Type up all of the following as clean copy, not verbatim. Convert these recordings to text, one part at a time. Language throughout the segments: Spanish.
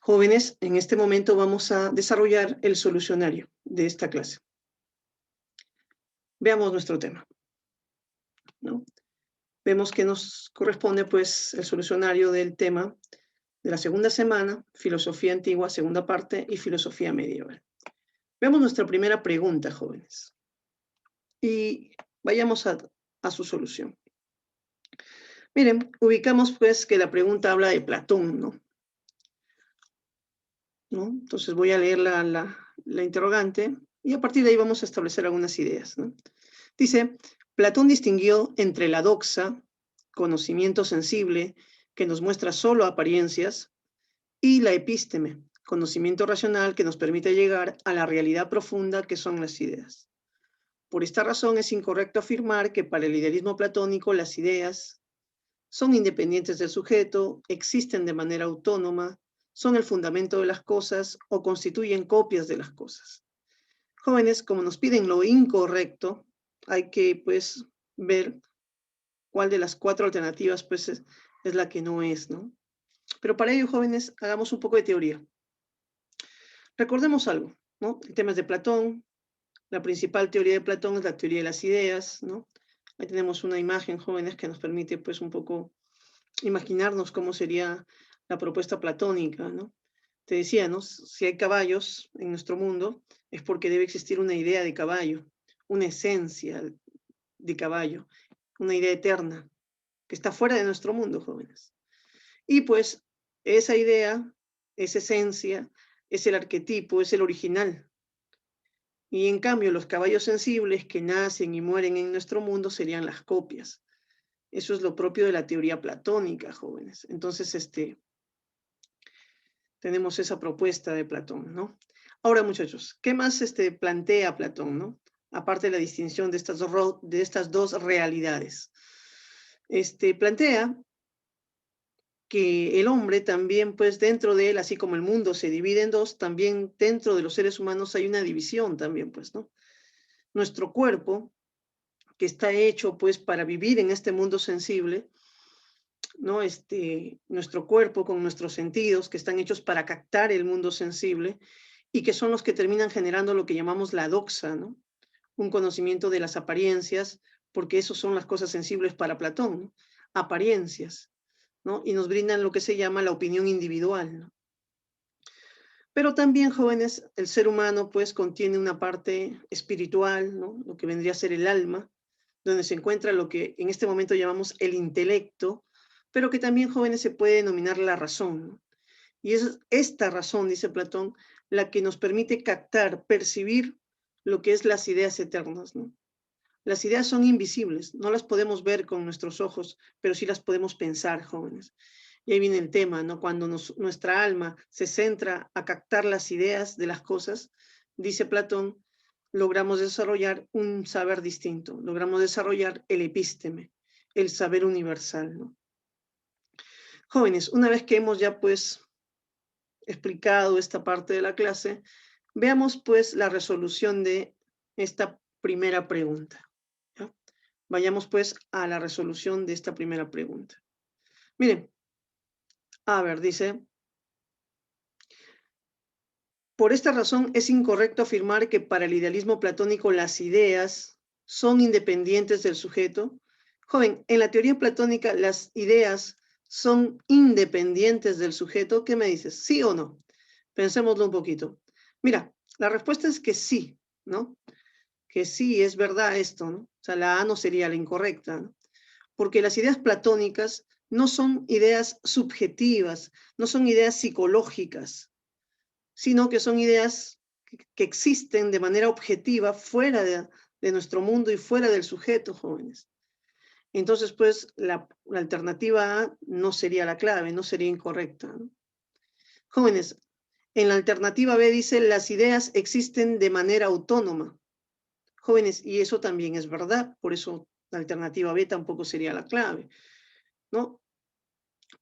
Jóvenes, en este momento vamos a desarrollar el solucionario de esta clase. Veamos nuestro tema, ¿no? Vemos que nos corresponde, pues, el solucionario del tema de la segunda semana, Filosofía Antigua, segunda parte, y Filosofía Medieval. Veamos nuestra primera pregunta, jóvenes, y vayamos a su solución. Miren, ubicamos, pues, que la pregunta habla de Platón, ¿no? Entonces voy a leer la interrogante y a partir de ahí vamos a establecer algunas ideas, ¿no? Dice, Platón distinguió entre la doxa, conocimiento sensible, que nos muestra solo apariencias, y la epísteme, conocimiento racional que nos permite llegar a la realidad profunda que son las ideas. Por esta razón es incorrecto afirmar que para el idealismo platónico las ideas son independientes del sujeto, existen de manera autónoma, son el fundamento de las cosas o constituyen copias de las cosas. Jóvenes, como nos piden lo incorrecto, hay que, pues, ver cuál de las cuatro alternativas, pues, es la que no es, ¿no? Pero para ello, jóvenes, hagamos un poco de teoría. Recordemos algo, ¿no? El tema es de Platón. La principal teoría de Platón es la teoría de las ideas, ¿no? Ahí tenemos una imagen, jóvenes, que nos permite, pues, un poco imaginarnos cómo sería la propuesta platónica, ¿no? Te decía, ¿no? Si hay caballos en nuestro mundo, es porque debe existir una idea de caballo, una esencia de caballo, una idea eterna, que está fuera de nuestro mundo, jóvenes. Y pues esa idea, esa esencia, es el arquetipo, es el original. Y en cambio, los caballos sensibles que nacen y mueren en nuestro mundo serían las copias. Eso es lo propio de la teoría platónica, jóvenes. Entonces, tenemos esa propuesta de Platón, ¿no? Ahora, muchachos, ¿qué más plantea Platón, ¿no? Aparte de la distinción de estas dos realidades. Plantea que el hombre también, pues dentro de él, así como el mundo se divide en dos, también dentro de los seres humanos hay una división también, pues, ¿no? Nuestro cuerpo, que está hecho, pues, para vivir en este mundo sensible, ¿no? Nuestro cuerpo con nuestros sentidos, que están hechos para captar el mundo sensible y que son los que terminan generando lo que llamamos la doxa, ¿no? Un conocimiento de las apariencias, porque eso son las cosas sensibles para Platón, ¿no? Apariencias, ¿no? Y nos brindan lo que se llama la opinión individual, ¿no? Pero también, jóvenes, el ser humano, pues, contiene una parte espiritual, ¿no? Lo que vendría a ser el alma, donde se encuentra lo que en este momento llamamos el intelecto, pero que también, jóvenes, se puede denominar la razón, ¿no? Y es esta razón, dice Platón, la que nos permite captar, percibir lo que es las ideas eternas, ¿no? Las ideas son invisibles, no las podemos ver con nuestros ojos, pero sí las podemos pensar, jóvenes. Y ahí viene el tema, ¿no? Cuando nuestra alma se centra a captar las ideas de las cosas, dice Platón, logramos desarrollar un saber distinto, logramos desarrollar el epísteme, el saber universal, ¿no? Jóvenes, una vez que hemos ya, pues, explicado esta parte de la clase, veamos, pues, la resolución de esta primera pregunta, ¿ya? Vayamos, pues, a la resolución de esta primera pregunta. Miren, a ver, dice, por esta razón es incorrecto afirmar que para el idealismo platónico las ideas son independientes del sujeto. Joven, en la teoría platónica las ideas son independientes del sujeto. ¿Qué me dices? ¿Sí o no? Pensémoslo un poquito. Mira, la respuesta es que sí, ¿no? Que sí, es verdad esto, ¿no? O sea, la A no sería la incorrecta, ¿no? Porque las ideas platónicas no son ideas subjetivas, no son ideas psicológicas, sino que son ideas que existen de manera objetiva fuera de nuestro mundo y fuera del sujeto, jóvenes. Entonces, pues, la alternativa A no sería la clave, no sería incorrecta, ¿no? Jóvenes, en la alternativa B dice, las ideas existen de manera autónoma. Jóvenes, y eso también es verdad, por eso la alternativa B tampoco sería la clave, ¿no?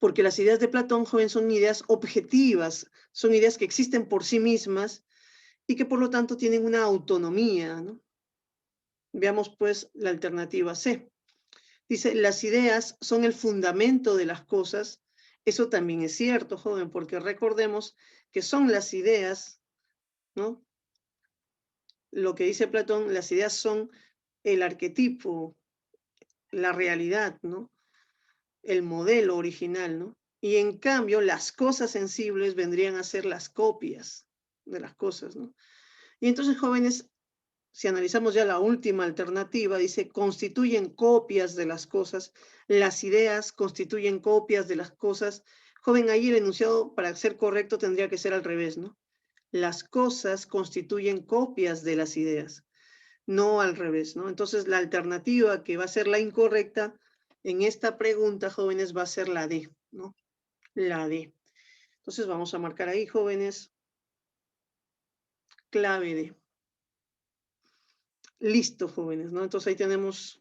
Porque las ideas de Platón, joven, son ideas objetivas, son ideas que existen por sí mismas y que por lo tanto tienen una autonomía, ¿no? Veamos pues la alternativa C. Dice, las ideas son el fundamento de las cosas Eso también es cierto, joven, porque recordemos que son las ideas, ¿no? Lo que dice Platón, las ideas son el arquetipo, la realidad, ¿no? El modelo original, ¿no? Y en cambio, las cosas sensibles vendrían a ser las copias de las cosas, ¿no? Y entonces, jóvenes, si analizamos ya la última alternativa, dice, constituyen copias de las cosas, las ideas constituyen copias de las cosas. Joven, ahí el enunciado, para ser correcto, tendría que ser al revés, ¿no? Las cosas constituyen copias de las ideas, no al revés, ¿no? Entonces, la alternativa que va a ser la incorrecta en esta pregunta, jóvenes, va a ser la D, ¿no? La D. Entonces, vamos a marcar ahí, jóvenes, clave D. Listo, jóvenes, ¿no? Entonces, ahí tenemos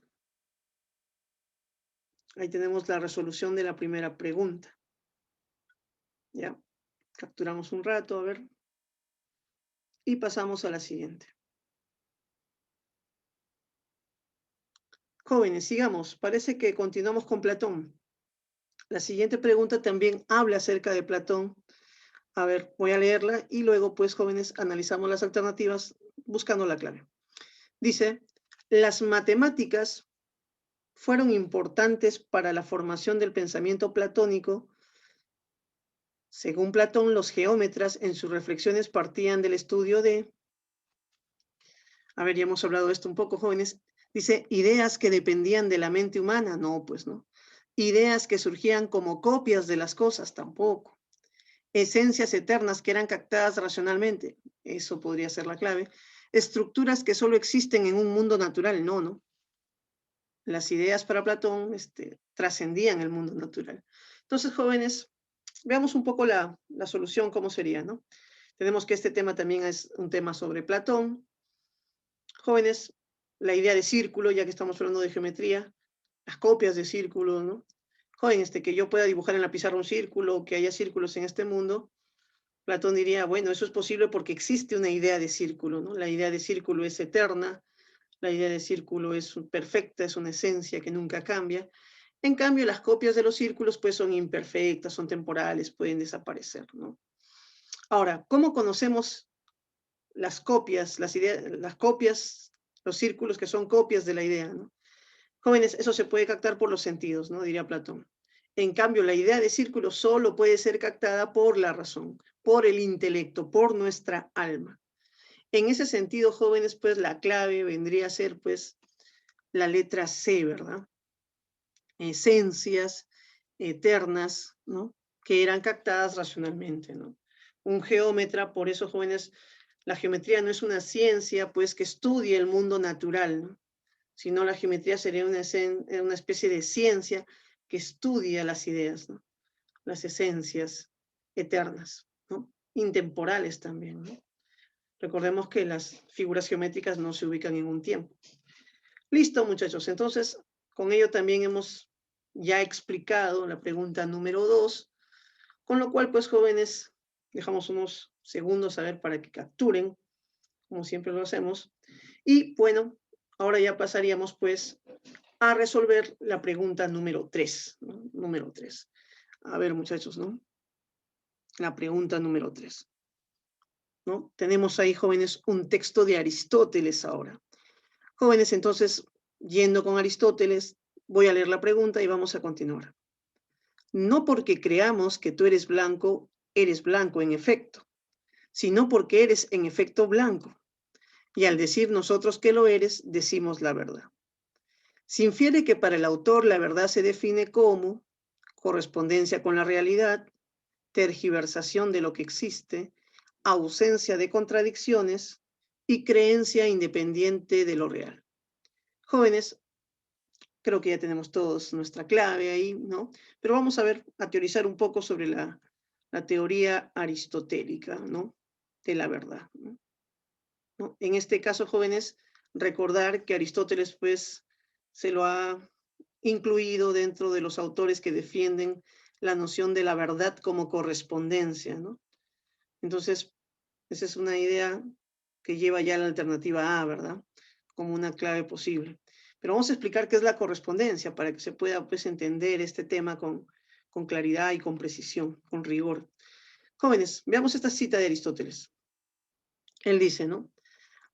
la resolución de la primera pregunta. Ya, capturamos un rato, a ver, y pasamos a la siguiente. Jóvenes, sigamos. Parece que continuamos con Platón. La siguiente pregunta también habla acerca de Platón. A ver, voy a leerla y luego, pues, jóvenes, analizamos las alternativas buscando la clave. Dice, las matemáticas fueron importantes para la formación del pensamiento platónico. Según Platón, los geómetras en sus reflexiones partían del estudio de, a ver, ya hemos hablado de esto un poco, jóvenes, dice, ideas que dependían de la mente humana, no, pues no. Ideas que surgían como copias de las cosas, tampoco. Esencias eternas que eran captadas racionalmente, eso podría ser la clave. Estructuras que solo existen en un mundo natural, no, no. Las ideas para Platón trascendían el mundo natural. Entonces, jóvenes, veamos un poco la solución, cómo sería, ¿no? Tenemos que este tema también es un tema sobre Platón. Jóvenes, la idea de círculo, ya que estamos hablando de geometría, las copias de círculo, ¿no? Joven, que yo pueda dibujar en la pizarra un círculo, que haya círculos en este mundo, Platón diría, bueno, eso es posible porque existe una idea de círculo, ¿no? La idea de círculo es eterna, la idea de círculo es perfecta, es una esencia que nunca cambia. En cambio, las copias de los círculos pues son imperfectas, son temporales, pueden desaparecer, ¿no? Ahora, ¿cómo conocemos las copias, las ideas, las copias, los círculos que son copias de la idea, ¿no? Jóvenes, eso se puede captar por los sentidos, ¿no? Diría Platón. En cambio, la idea de círculo solo puede ser captada por la razón, por el intelecto, por nuestra alma. En ese sentido, jóvenes, pues la clave vendría a ser, pues, la letra C, ¿verdad? Esencias eternas, ¿no? Que eran captadas racionalmente, ¿no? Un geómetra, por eso, jóvenes, la geometría no es una ciencia, pues, que estudie el mundo natural, ¿no? Sino la geometría sería una especie de ciencia que estudia las ideas, ¿no? Las esencias eternas, ¿no? Intemporales también, ¿no? Recordemos que las figuras geométricas no se ubican en un tiempo. Listo, muchachos. Entonces, con ello también hemos ya explicado la pregunta número 2, con lo cual, pues, jóvenes, dejamos unos segundos a ver para que capturen, como siempre lo hacemos. Y bueno, ahora ya pasaríamos, pues, a resolver la pregunta número 3, ¿no? Número 3. A ver, muchachos, ¿no? La pregunta número 3, ¿no? Tenemos ahí, jóvenes, un texto de Aristóteles ahora. Jóvenes, entonces, yendo con Aristóteles, voy a leer la pregunta y vamos a continuar. No porque creamos que tú eres blanco en efecto, sino porque eres en efecto blanco. Y al decir nosotros que lo eres, decimos la verdad. Se infiere que para el autor la verdad se define como correspondencia con la realidad, tergiversación de lo que existe, ausencia de contradicciones y creencia independiente de lo real. Jóvenes, creo que ya tenemos todos nuestra clave ahí, ¿no? Pero vamos a ver, a teorizar un poco sobre la teoría aristotélica, ¿no? De la verdad, ¿no? ¿No? En este caso, jóvenes, recordar que Aristóteles, pues, se lo ha incluido dentro de los autores que defienden la noción de la verdad como correspondencia, ¿no? Entonces, esa es una idea que lleva ya la alternativa A, ¿verdad? Como una clave posible. Pero vamos a explicar qué es la correspondencia para que se pueda, pues, entender este tema con con claridad y con precisión, con rigor. Jóvenes, veamos esta cita de Aristóteles. Él dice, ¿no?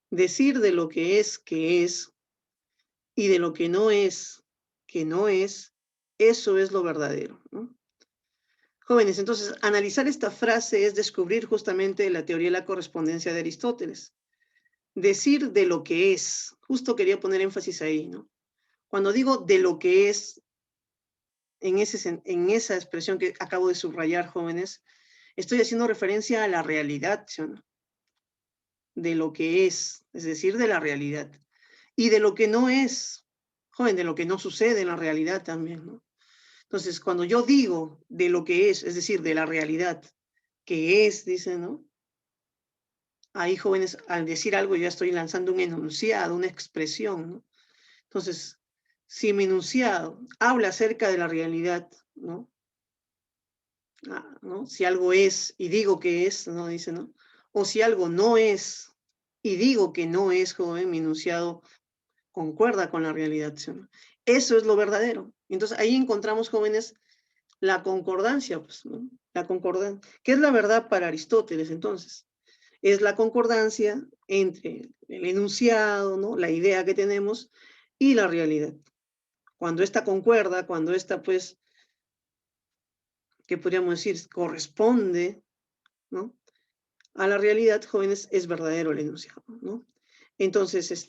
Decir de lo que es, y de lo que no es, eso es lo verdadero, ¿no? Jóvenes, entonces, analizar esta frase es descubrir justamente la teoría de la correspondencia de Aristóteles. Decir de lo que es, justo quería poner énfasis ahí, ¿no? Cuando digo de lo que es, en esa expresión que acabo de subrayar, jóvenes, estoy haciendo referencia a la realidad, ¿sí o no? De lo que es decir, de la realidad. Y de lo que no es, joven, de lo que no sucede en la realidad también, ¿no? Entonces, cuando yo digo de lo que es decir, de la realidad, que es, dice, ¿no? Ahí, jóvenes, al decir algo ya estoy lanzando un enunciado, una expresión, ¿no? Entonces, si mi enunciado habla acerca de la realidad, ¿no? ¿No? Si algo es y digo que es, ¿no? Dice, ¿no? O si algo no es y digo que no es, joven, mi enunciado concuerda con la realidad, ¿sí? Eso es lo verdadero. Entonces, ahí encontramos, jóvenes, la concordancia, pues, ¿no? La concordancia. ¿Qué es la verdad para Aristóteles, entonces? Es la concordancia entre el enunciado, ¿no? La idea que tenemos y la realidad. Cuando esta concuerda, cuando esta, pues, ¿qué podríamos decir? Corresponde, ¿no? A la realidad, jóvenes, es verdadero el enunciado, ¿no? Entonces,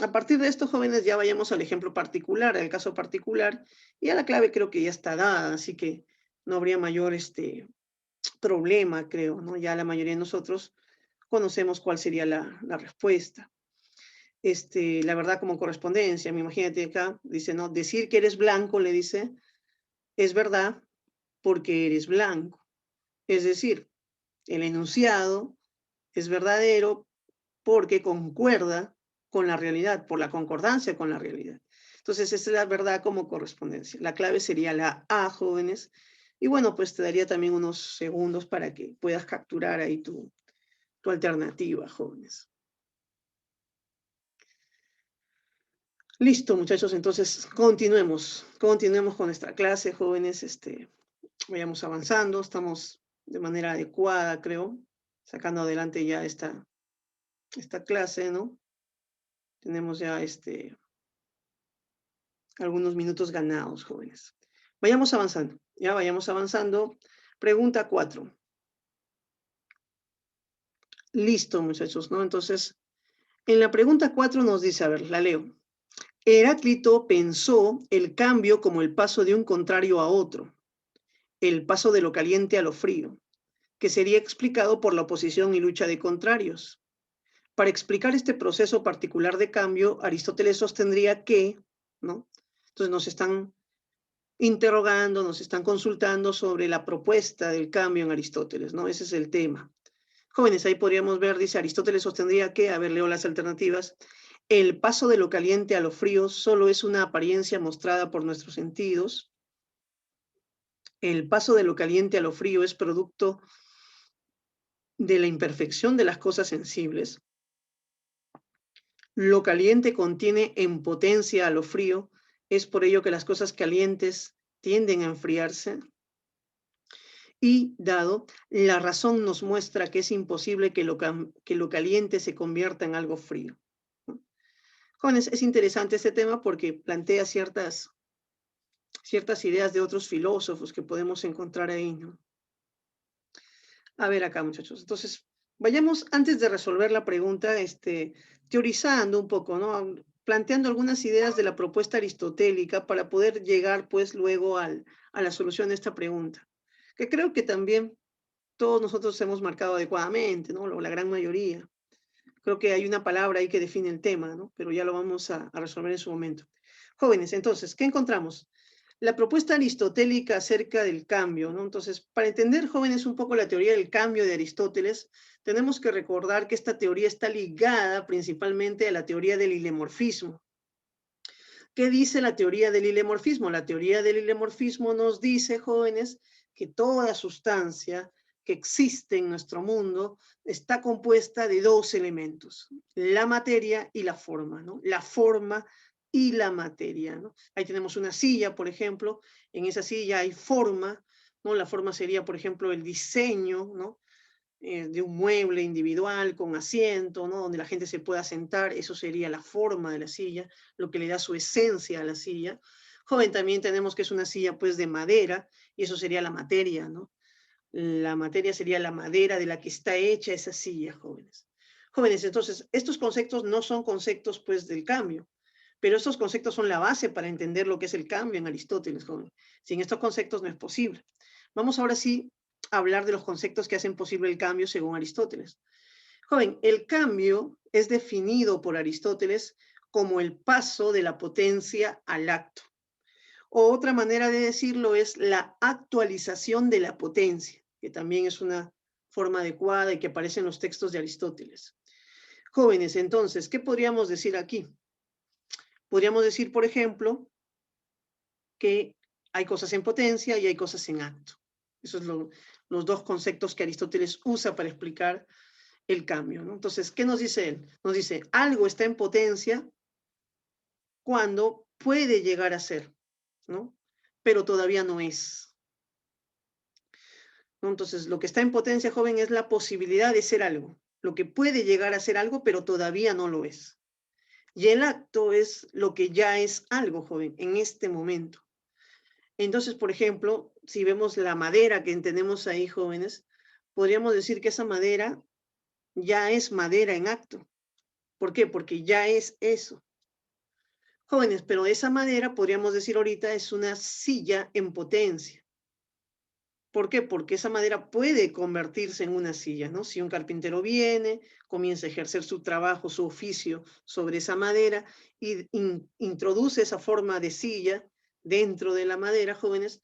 a partir de esto, jóvenes, ya vayamos al ejemplo particular, al caso particular, y a la clave creo que ya está dada, así que no habría mayor problema, creo, ¿no? Ya la mayoría de nosotros conocemos cuál sería la respuesta. La verdad como correspondencia, imagínate acá, dice, ¿no? Decir que eres blanco, le dice, es verdad porque eres blanco. Es decir, el enunciado es verdadero porque concuerda con la realidad, por la concordancia con la realidad. Entonces, esa es la verdad como correspondencia. La clave sería la A, jóvenes. Y bueno, pues te daría también unos segundos para que puedas capturar ahí tu alternativa, jóvenes. Listo, muchachos, entonces continuemos con nuestra clase, jóvenes, vayamos avanzando, estamos de manera adecuada, creo, sacando adelante ya esta clase, ¿no? Tenemos ya algunos minutos ganados, jóvenes. Vayamos avanzando, ya vayamos avanzando. Pregunta 4. Listo, muchachos, ¿no? Entonces, en la pregunta 4 nos dice, a ver, la leo. Heráclito pensó el cambio como el paso de un contrario a otro, el paso de lo caliente a lo frío, que sería explicado por la oposición y lucha de contrarios. Para explicar este proceso particular de cambio, Aristóteles sostendría que, ¿no? Entonces nos están interrogando, nos están consultando sobre la propuesta del cambio en Aristóteles, ¿no? Ese es el tema. Jóvenes, ahí podríamos ver, dice Aristóteles sostendría que, a ver, leo las alternativas, el paso de lo caliente a lo frío solo es una apariencia mostrada por nuestros sentidos. El paso de lo caliente a lo frío es producto de la imperfección de las cosas sensibles. Lo caliente contiene en potencia a lo frío, es por ello que las cosas calientes tienden a enfriarse. Y dado, la razón nos muestra que es imposible que lo caliente se convierta en algo frío. Jóvenes, es interesante este tema porque plantea ciertas ideas de otros filósofos que podemos encontrar ahí, ¿no? A ver acá, muchachos. Entonces, vayamos, antes de resolver la pregunta, teorizando un poco, ¿no? Planteando algunas ideas de la propuesta aristotélica para poder llegar, pues, luego a la solución de esta pregunta, que creo que también todos nosotros hemos marcado adecuadamente, ¿no? La gran mayoría. Creo que hay una palabra ahí que define el tema, ¿no? Pero ya lo vamos a resolver en su momento. Jóvenes, entonces, ¿qué encontramos? La propuesta aristotélica acerca del cambio, ¿no? Entonces, para entender, jóvenes, un poco la teoría del cambio de Aristóteles, tenemos que recordar que esta teoría está ligada principalmente a la teoría del hilemorfismo. ¿Qué dice la teoría del hilemorfismo? La teoría del hilemorfismo nos dice, jóvenes, que toda sustancia que existe en nuestro mundo está compuesta de dos elementos, la materia y la forma, ¿no? La forma y la materia, ¿no? Ahí tenemos una silla, por ejemplo, en esa silla hay forma, ¿no? La forma sería, por ejemplo, el diseño, ¿no? De un mueble individual con asiento, ¿no? Donde la gente se pueda sentar, eso sería la forma de la silla, lo que le da su esencia a la silla. Joven, también tenemos que es una silla pues de madera, y eso sería la materia, ¿no? La materia sería la madera de la que está hecha esa silla, jóvenes. Jóvenes, entonces, estos conceptos no son conceptos pues del cambio, pero estos conceptos son la base para entender lo que es el cambio en Aristóteles, joven. Sin estos conceptos no es posible. Vamos ahora sí a hablar de los conceptos que hacen posible el cambio según Aristóteles. Joven, el cambio es definido por Aristóteles como el paso de la potencia al acto. O otra manera de decirlo es la actualización de la potencia, que también es una forma adecuada y que aparece en los textos de Aristóteles. Jóvenes, entonces, ¿qué podríamos decir aquí? Podríamos decir, por ejemplo, que hay cosas en potencia y hay cosas en acto. Esos son los dos conceptos que Aristóteles usa para explicar el cambio, ¿no? Entonces, ¿qué nos dice él? Nos dice, algo está en potencia cuando puede llegar a ser, ¿no? Pero todavía no es, ¿no? Entonces, lo que está en potencia, joven, es la posibilidad de ser algo, lo que puede llegar a ser algo, pero todavía no lo es. Y el acto es lo que ya es algo, joven, en este momento. Entonces, por ejemplo, si vemos la madera que tenemos ahí, jóvenes, podríamos decir que esa madera ya es madera en acto. ¿Por qué? Porque ya es eso. Jóvenes, pero esa madera, podríamos decir ahorita, es una silla en potencia. ¿Por qué? Porque esa madera puede convertirse en una silla, ¿no? Si un carpintero viene, comienza a ejercer su trabajo, su oficio sobre esa madera y introduce esa forma de silla dentro de la madera, jóvenes,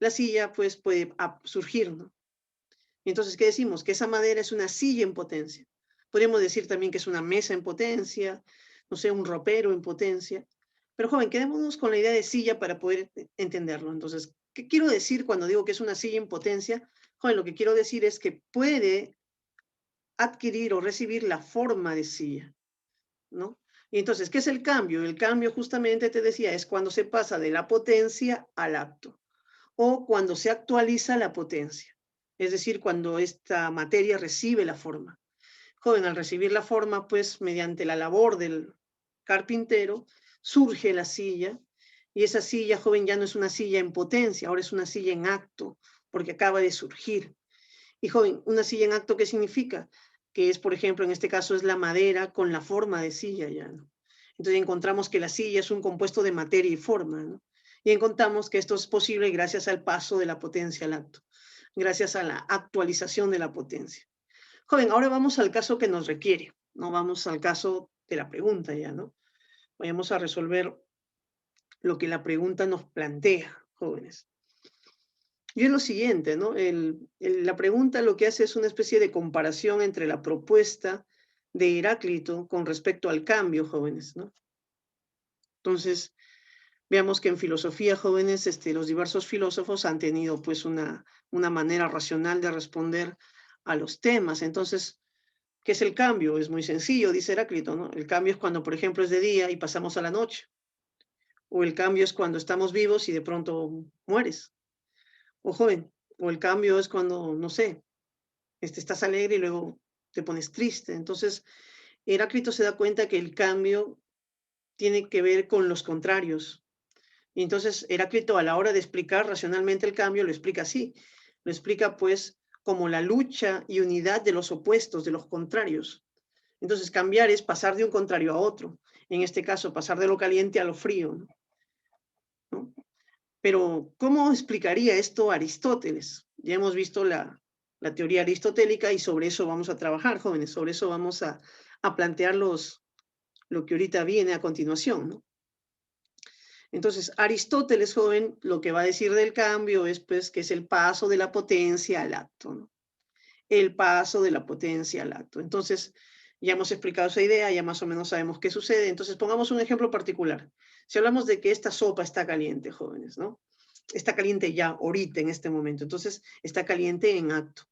la silla pues puede surgir, ¿no? Y entonces, ¿qué decimos? Que esa madera es una silla en potencia. Podríamos decir también que es una mesa en potencia, no sé, un ropero en potencia. Pero joven, quedémonos con la idea de silla para poder entenderlo. Entonces, ¿qué quiero decir cuando digo que es una silla en potencia? Joven, lo que quiero decir es que puede adquirir o recibir la forma de silla, ¿no? Y entonces, ¿qué es el cambio? El cambio, justamente te decía, es cuando se pasa de la potencia al acto, o cuando se actualiza la potencia, es decir, cuando esta materia recibe la forma. Joven, al recibir la forma, pues mediante la labor del carpintero, surge la silla, y esa silla, joven, ya no es una silla en potencia, ahora es una silla en acto, porque acaba de surgir. Y joven, una silla en acto, ¿qué significa? Que es, por ejemplo, en este caso es la madera con la forma de silla ya, ¿no? Entonces encontramos que la silla es un compuesto de materia y forma, ¿no? Y encontramos que esto es posible gracias al paso de la potencia al acto, gracias a la actualización de la potencia. Joven, ahora vamos al caso que nos requiere, no vamos al caso de la pregunta ya, ¿no? Vayamos a resolver lo que la pregunta nos plantea, jóvenes. Y es lo siguiente, ¿no? La pregunta lo que hace es una especie de comparación entre la propuesta de Heráclito con respecto al cambio, jóvenes, ¿no? Entonces, veamos que en filosofía, jóvenes, los diversos filósofos han tenido pues una manera racional de responder a los temas. Entonces, ¿qué es el cambio? Es muy sencillo, dice Heráclito, ¿no? El cambio es cuando, por ejemplo, es de día y pasamos a la noche. O el cambio es cuando estamos vivos y de pronto mueres. O joven, o el cambio es cuando, no sé, estás alegre y luego te pones triste. Entonces, Heráclito se da cuenta que el cambio tiene que ver con los contrarios. Y entonces Heráclito a la hora de explicar racionalmente el cambio lo explica así. Lo explica pues como la lucha y unidad de los opuestos, de los contrarios. Entonces cambiar es pasar de un contrario a otro. En este caso, pasar de lo caliente a lo frío, ¿no? Pero, ¿cómo explicaría esto Aristóteles? Ya hemos visto la teoría aristotélica y sobre eso vamos a trabajar, jóvenes. Sobre eso vamos a plantear lo que ahorita viene a continuación, ¿no? Entonces, Aristóteles, joven, lo que va a decir del cambio es pues que es el paso de la potencia al acto, ¿no? El paso de la potencia al acto. Entonces, ya hemos explicado esa idea, ya más o menos sabemos qué sucede. Entonces, pongamos un ejemplo particular. Si hablamos de que esta sopa está caliente, jóvenes, ¿no? Está caliente ya, ahorita, en este momento. Entonces, está caliente en acto,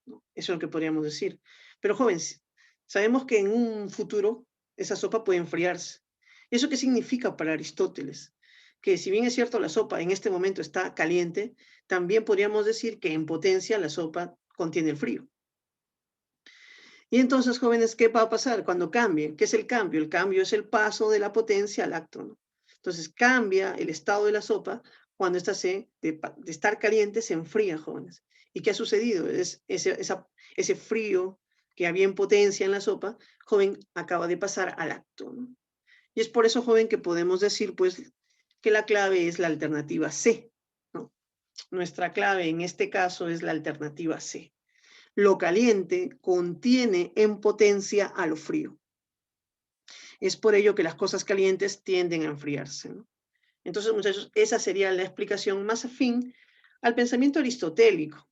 ¿no? Eso es lo que podríamos decir. Pero, jóvenes, sabemos que en un futuro esa sopa puede enfriarse. ¿Eso qué significa para Aristóteles? Que si bien es cierto la sopa en este momento está caliente, también podríamos decir que en potencia la sopa contiene el frío. Y entonces, jóvenes, ¿qué va a pasar cuando cambie? ¿Qué es el cambio? El cambio es el paso de la potencia al acto, ¿no? Entonces cambia el estado de la sopa cuando esta de estar caliente se enfría, jóvenes. ¿Y qué ha sucedido? Ese frío que había en potencia en la sopa, joven, acaba de pasar al acto, ¿no? Y es por eso, joven, que podemos decir, pues, que la clave es la alternativa C, ¿no? Nuestra clave en este caso es la alternativa C. Lo caliente contiene en potencia a lo frío. Es por ello que las cosas calientes tienden a enfriarse, ¿no? Entonces, muchachos, esa sería la explicación más afín al pensamiento aristotélico.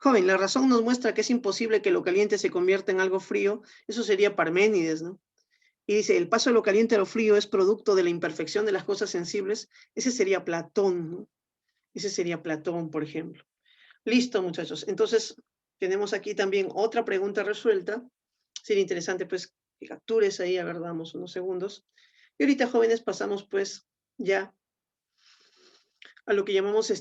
Joven, la razón nos muestra que es imposible que lo caliente se convierta en algo frío. Eso sería Parménides, ¿no? Y dice, el paso de lo caliente a lo frío es producto de la imperfección de las cosas sensibles. Ese sería Platón, ¿no? Ese sería Platón, por ejemplo. Listo, muchachos. Entonces, tenemos aquí también otra pregunta resuelta. Sería interesante, pues, que captures ahí, a ver, damos unos segundos. Y ahorita, jóvenes, pasamos, pues, ya a lo que llamamos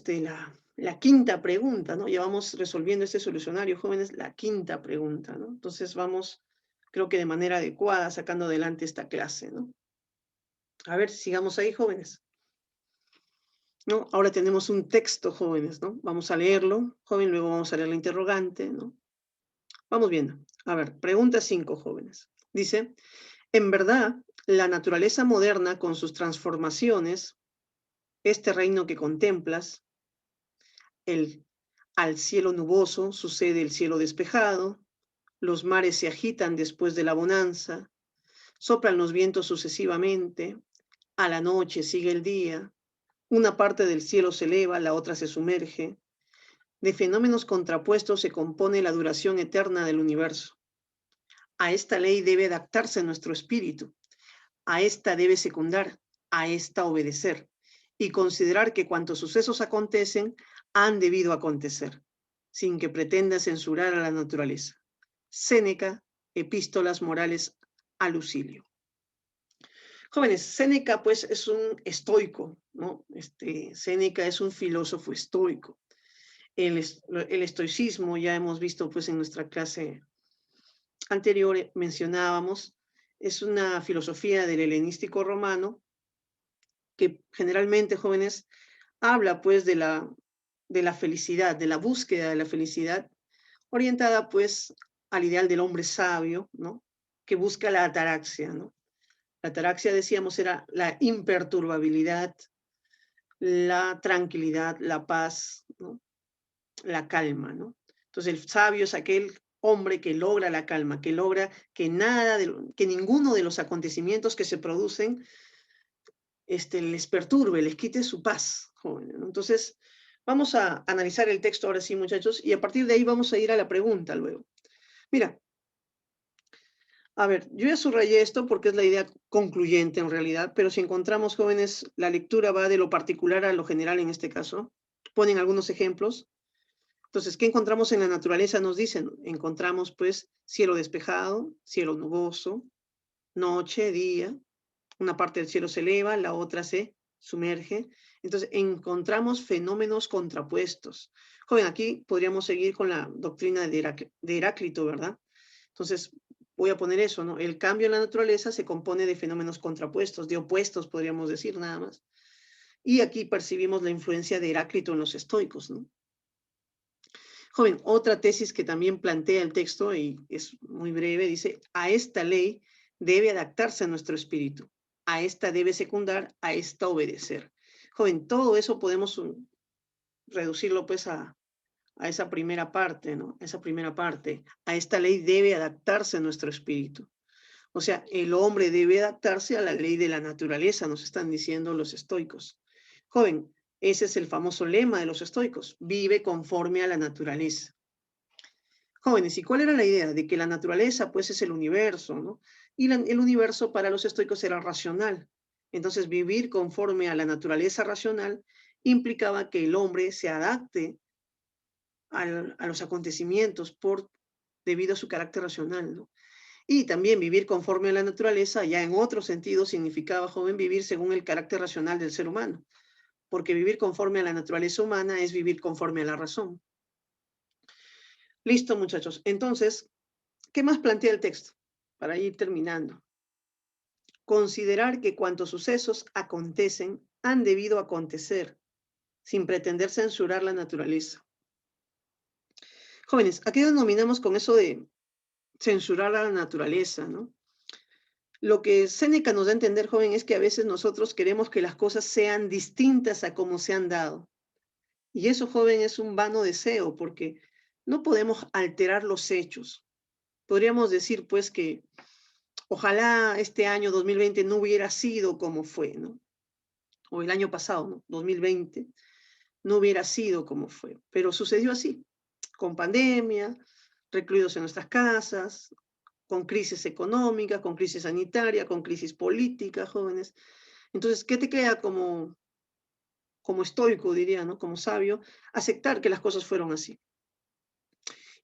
la quinta pregunta, ¿no? Ya vamos resolviendo este solucionario, jóvenes, la quinta pregunta, ¿no? Entonces, vamos, creo que de manera adecuada, sacando adelante esta clase, ¿no? A ver, sigamos ahí, jóvenes. ¿No? Ahora tenemos un texto, jóvenes, ¿no? Vamos a leerlo, joven, luego vamos a leer la interrogante, ¿no? Vamos viendo. A ver, pregunta 5, jóvenes. Dice, en verdad, la naturaleza moderna con sus transformaciones, este reino que contemplas, el, al cielo nuboso sucede el cielo despejado, los mares se agitan después de la bonanza, soplan los vientos sucesivamente, a la noche sigue el día, una parte del cielo se eleva, la otra se sumerge, de fenómenos contrapuestos se compone la duración eterna del universo. A esta ley debe adaptarse nuestro espíritu, a esta debe secundar, a esta obedecer, y considerar que cuantos sucesos acontecen han debido acontecer, sin que pretenda censurar a la naturaleza. Séneca, Epístolas Morales a Lucilio. Jóvenes, Séneca pues es un estoico, ¿no? Séneca es un filósofo estoico. El estoicismo, ya hemos visto pues en nuestra clase anterior, mencionábamos, es una filosofía del helenístico romano que generalmente, jóvenes, habla pues de la felicidad, de la búsqueda de la felicidad, orientada pues al ideal del hombre sabio, ¿no? Que busca la ataraxia, ¿no? La ataraxia, decíamos, era la imperturbabilidad, la tranquilidad, la paz, ¿no? La calma, ¿no? Entonces el sabio es aquel hombre que logra la calma, que logra que que ninguno de los acontecimientos que se producen les perturbe, les quite su paz, jóvenes, ¿no? Entonces, vamos a analizar el texto ahora sí, muchachos, y a partir de ahí vamos a ir a la pregunta luego. Mira, a ver, yo ya subrayé esto porque es la idea concluyente en realidad, pero si encontramos, jóvenes, la lectura va de lo particular a lo general en este caso. Ponen algunos ejemplos. Entonces, ¿qué encontramos en la naturaleza? Nos dicen, encontramos pues cielo despejado, cielo nuboso, noche, día, una parte del cielo se eleva, la otra se sumerge. Entonces, encontramos fenómenos contrapuestos. Joven, aquí podríamos seguir con la doctrina de Heráclito, ¿verdad? Entonces, voy a poner eso, ¿no? El cambio en la naturaleza se compone de fenómenos contrapuestos, de opuestos, podríamos decir nada más. Y aquí percibimos la influencia de Heráclito en los estoicos, ¿no? Joven, otra tesis que también plantea el texto, y es muy breve, dice, a esta ley debe adaptarse a nuestro espíritu, a esta debe secundar, a esta obedecer. Joven, todo eso podemos reducirlo pues a esa primera parte, ¿no? Esa primera parte, a esta ley debe adaptarse a nuestro espíritu. O sea, el hombre debe adaptarse a la ley de la naturaleza, nos están diciendo los estoicos. Joven, ese es el famoso lema de los estoicos, vive conforme a la naturaleza. Jóvenes, ¿y cuál era la idea? De que la naturaleza, pues, es el universo, ¿no? Y el universo para los estoicos era racional. Entonces, vivir conforme a la naturaleza racional implicaba que el hombre se adapte a los acontecimientos debido a su carácter racional, ¿no? Y también vivir conforme a la naturaleza, ya en otro sentido, significaba, joven, vivir según el carácter racional del ser humano, porque vivir conforme a la naturaleza humana es vivir conforme a la razón. Listo, muchachos. Entonces, ¿qué más plantea el texto? Para ir terminando. Considerar que cuantos sucesos acontecen han debido acontecer, sin pretender censurar la naturaleza. Jóvenes, ¿a qué denominamos con eso de censurar a la naturaleza, no? Lo que Séneca nos da a entender, joven, es que a veces nosotros queremos que las cosas sean distintas a como se han dado. Y eso, joven, es un vano deseo, porque no podemos alterar los hechos. Podríamos decir, pues, que ojalá este año 2020 no hubiera sido como fue, ¿no? O el año pasado, ¿no? 2020, no hubiera sido como fue. Pero sucedió así, con pandemia, recluidos en nuestras casas, con crisis económica, con crisis sanitaria, con crisis política, jóvenes. Entonces, ¿qué te queda como estoico, diría, ¿no? Como sabio? Aceptar que las cosas fueron así.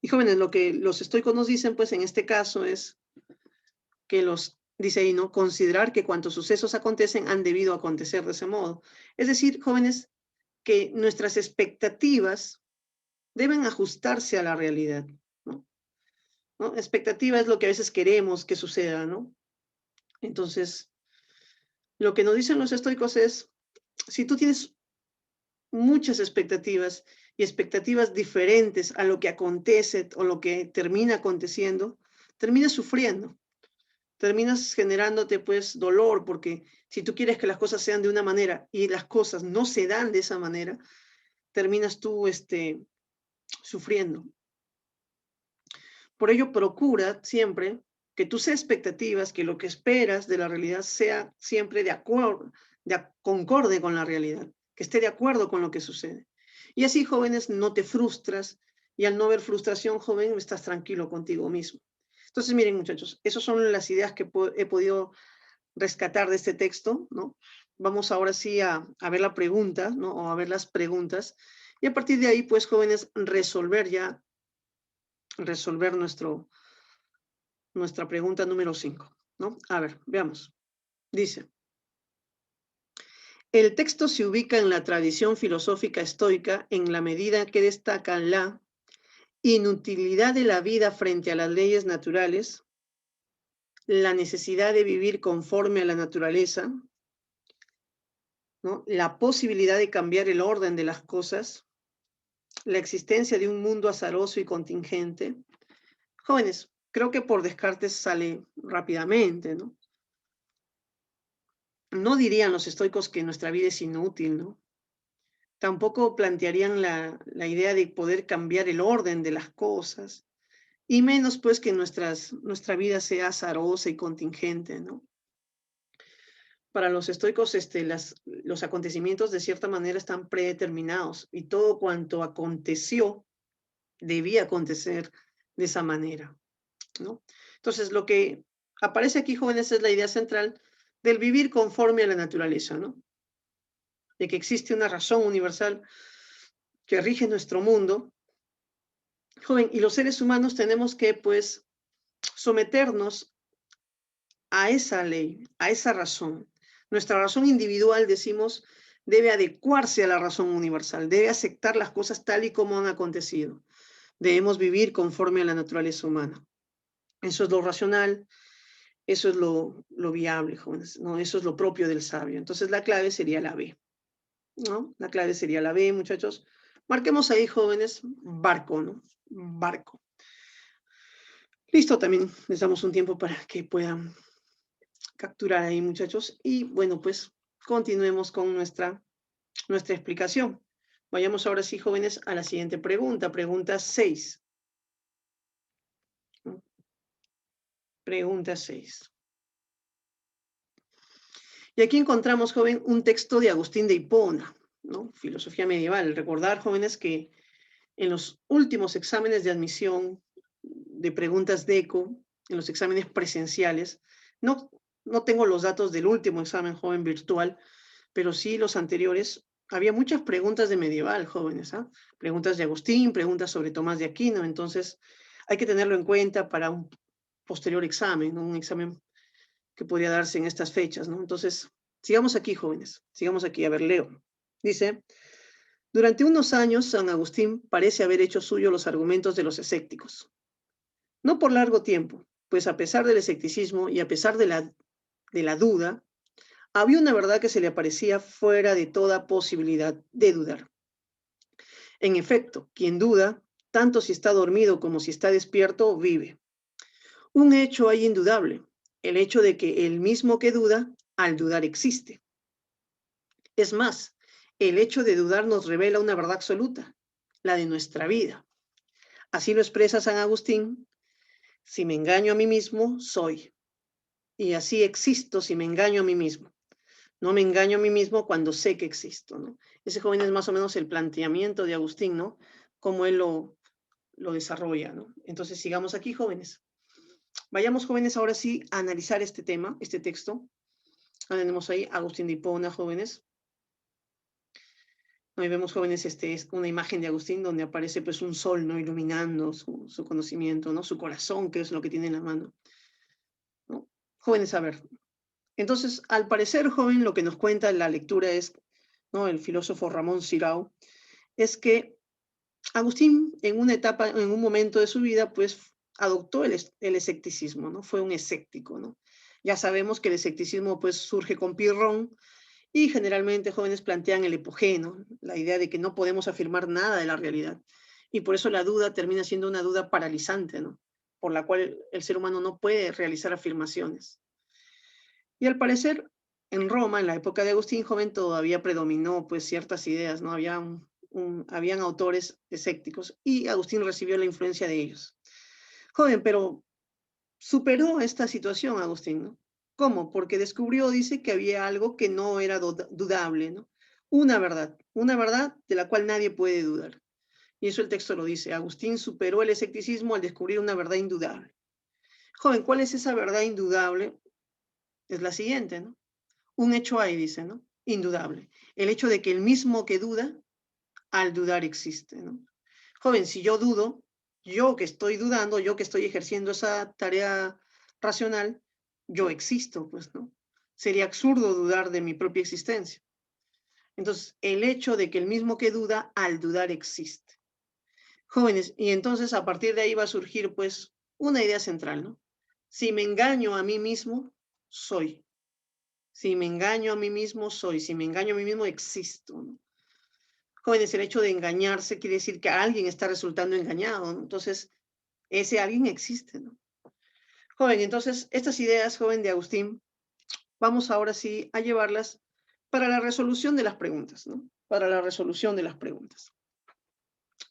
Y jóvenes, lo que los estoicos nos dicen, pues en este caso es que dice ahí, ¿no? Considerar que cuantos sucesos acontecen han debido acontecer de ese modo. Es decir, jóvenes, que nuestras expectativas deben ajustarse a la realidad, ¿no? ¿No? Expectativa es lo que a veces queremos que suceda, ¿no? Entonces, lo que nos dicen los estoicos es, si tú tienes muchas expectativas y expectativas diferentes a lo que acontece o lo que termina aconteciendo, terminas sufriendo, terminas generándote pues dolor, porque si tú quieres que las cosas sean de una manera y las cosas no se dan de esa manera, terminas tú sufriendo. Por ello, procura siempre que tus expectativas, que lo que esperas de la realidad sea siempre de acuerdo, concorde con la realidad, que esté de acuerdo con lo que sucede. Y así, jóvenes, no te frustras y al no ver frustración, joven, estás tranquilo contigo mismo. Entonces, miren, muchachos, esas son las ideas que he podido rescatar de este texto, ¿no? Vamos ahora sí a ver la pregunta, ¿no? O a ver las preguntas. Y a partir de ahí, pues, jóvenes, resolver nuestra pregunta número 5, ¿no? A ver, veamos. Dice, el texto se ubica en la tradición filosófica estoica en la medida que destaca la inutilidad de la vida frente a las leyes naturales, la necesidad de vivir conforme a la naturaleza, ¿no? La posibilidad de cambiar el orden de las cosas, la existencia de un mundo azaroso y contingente. Jóvenes, creo que por Descartes sale rápidamente, ¿no? No dirían los estoicos que nuestra vida es inútil, ¿no? Tampoco plantearían la idea de poder cambiar el orden de las cosas, y menos pues que nuestra vida sea azarosa y contingente, ¿no? Para los estoicos, los acontecimientos de cierta manera están predeterminados y todo cuanto aconteció debía acontecer de esa manera, ¿no? Entonces, lo que aparece aquí, jóvenes, es la idea central del vivir conforme a la naturaleza, ¿no? De que existe una razón universal que rige nuestro mundo. Joven, y los seres humanos tenemos que, pues, someternos a esa ley, a esa razón. Nuestra razón individual, decimos, debe adecuarse a la razón universal, debe aceptar las cosas tal y como han acontecido. Debemos vivir conforme a la naturaleza humana. Eso es lo racional, eso es lo viable, jóvenes, ¿no? Eso es lo propio del sabio. Entonces la clave sería la B, ¿no? La clave sería la B, muchachos. Marquemos ahí, jóvenes, barco, ¿no? Barco. Listo, también les damos un tiempo para que puedan capturar ahí, muchachos. Y bueno, pues continuemos con nuestra explicación. Vayamos ahora sí, jóvenes, a la siguiente pregunta. Pregunta 6. Pregunta 6. Y aquí encontramos, joven, un texto de Agustín de Hipona, ¿no? Filosofía medieval. Recordar, jóvenes, que en los últimos exámenes de admisión de preguntas de ECO, en los exámenes presenciales, no, no tengo los datos del último examen joven virtual, pero sí los anteriores, había muchas preguntas de medieval, jóvenes, ¿ah? Preguntas de Agustín, preguntas sobre Tomás de Aquino, entonces hay que tenerlo en cuenta para posterior examen, ¿no? Un examen que podría darse en estas fechas, ¿no? Entonces, sigamos aquí, jóvenes, sigamos aquí. A ver, leo. Dice, durante unos años, San Agustín parece haber hecho suyo los argumentos de los escépticos. No por largo tiempo, pues a pesar del escepticismo y a pesar de la duda, había una verdad que se le aparecía fuera de toda posibilidad de dudar. En efecto, quien duda, tanto si está dormido como si está despierto, vive. Un hecho hay indudable, el hecho de que el mismo que duda, al dudar existe. Es más, el hecho de dudar nos revela una verdad absoluta, la de nuestra vida. Así lo expresa San Agustín, si me engaño a mí mismo, soy. Y así existo si me engaño a mí mismo. No me engaño a mí mismo cuando sé que existo, ¿no? Ese joven es más o menos el planteamiento de Agustín, ¿no? Cómo él lo desarrolla, ¿no? Entonces sigamos aquí, jóvenes. Vayamos, jóvenes, ahora sí a analizar este tema, este texto. Tenemos ahí Agustín de Hipona, jóvenes. Ahí vemos, jóvenes, es una imagen de Agustín donde aparece pues un sol, ¿no? Iluminando su conocimiento, ¿no? Su corazón, que es lo que tiene en la mano, ¿no? Jóvenes, a ver. Entonces, al parecer, joven, lo que nos cuenta la lectura es, ¿no? El filósofo Ramón Sirao, es que Agustín en una etapa, en un momento de su vida, pues adoptó el escepticismo, ¿no? Fue un escéptico, ¿no? Ya sabemos que el escepticismo pues surge con Pirrón y generalmente jóvenes plantean el epogé, ¿no? La idea de que no podemos afirmar nada de la realidad. Y por eso la duda termina siendo una duda paralizante, ¿no? Por la cual el ser humano no puede realizar afirmaciones. Y al parecer, en Roma, en la época de Agustín joven, todavía predominó pues ciertas ideas, ¿no? Habían autores escépticos y Agustín recibió la influencia de ellos. Joven, pero superó esta situación Agustín, ¿no? ¿Cómo? Porque descubrió, dice, que había algo que no era dudable, ¿no? Una verdad de la cual nadie puede dudar. Y eso el texto lo dice. Agustín superó el escepticismo al descubrir una verdad indudable. Joven, ¿cuál es esa verdad indudable? Es la siguiente, ¿no? Un hecho hay, dice, ¿no? Indudable. El hecho de que el mismo que duda, al dudar existe, ¿no? Joven, si yo dudo, yo que estoy dudando, yo que estoy ejerciendo esa tarea racional, yo existo, pues, ¿no? Sería absurdo dudar de mi propia existencia. Entonces, el hecho de que el mismo que duda, al dudar existe. Jóvenes, y entonces a partir de ahí va a surgir, pues, una idea central, ¿no? Si me engaño a mí mismo, soy. Si me engaño a mí mismo, soy. Si me engaño a mí mismo, existo, ¿no? Jóvenes, el hecho de engañarse quiere decir que alguien está resultando engañado, ¿no? Entonces, ese alguien existe, ¿no? Joven, entonces, estas ideas, joven de Agustín, vamos ahora sí a llevarlas para la resolución de las preguntas, ¿no? Para la resolución de las preguntas.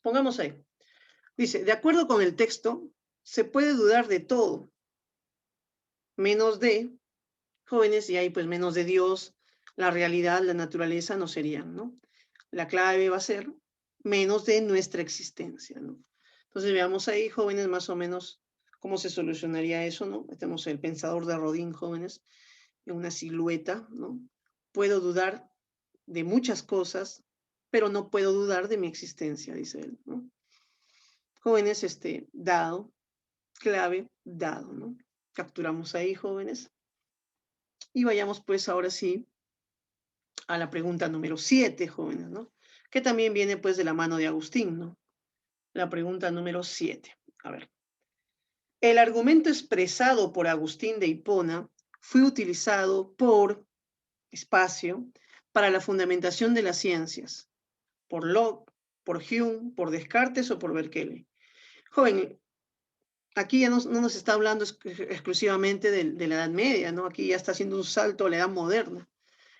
Pongamos ahí. Dice, de acuerdo con el texto, se puede dudar de todo, menos de, jóvenes, y ahí pues menos de Dios, la realidad, la naturaleza no serían, ¿no? La clave va a ser menos de nuestra existencia, ¿no? Entonces veamos ahí, jóvenes, más o menos cómo se solucionaría eso, ¿no? Tenemos el pensador de Rodin, jóvenes, en una silueta, ¿no? Puedo dudar de muchas cosas, pero no puedo dudar de mi existencia, dice él, ¿no? Jóvenes, dado, clave, dado, ¿no? Capturamos ahí, jóvenes. Y vayamos pues ahora sí a la pregunta número 7, jóvenes, ¿no? Que también viene pues de la mano de Agustín, ¿no? La pregunta número 7. A ver. El argumento expresado por Agustín de Hipona fue utilizado por espacio para la fundamentación de las ciencias, por Locke, por Hume, por Descartes o por Berkeley. Joven, aquí ya no nos está hablando exclusivamente de la Edad Media, ¿no? Aquí ya está haciendo un salto a la Edad Moderna.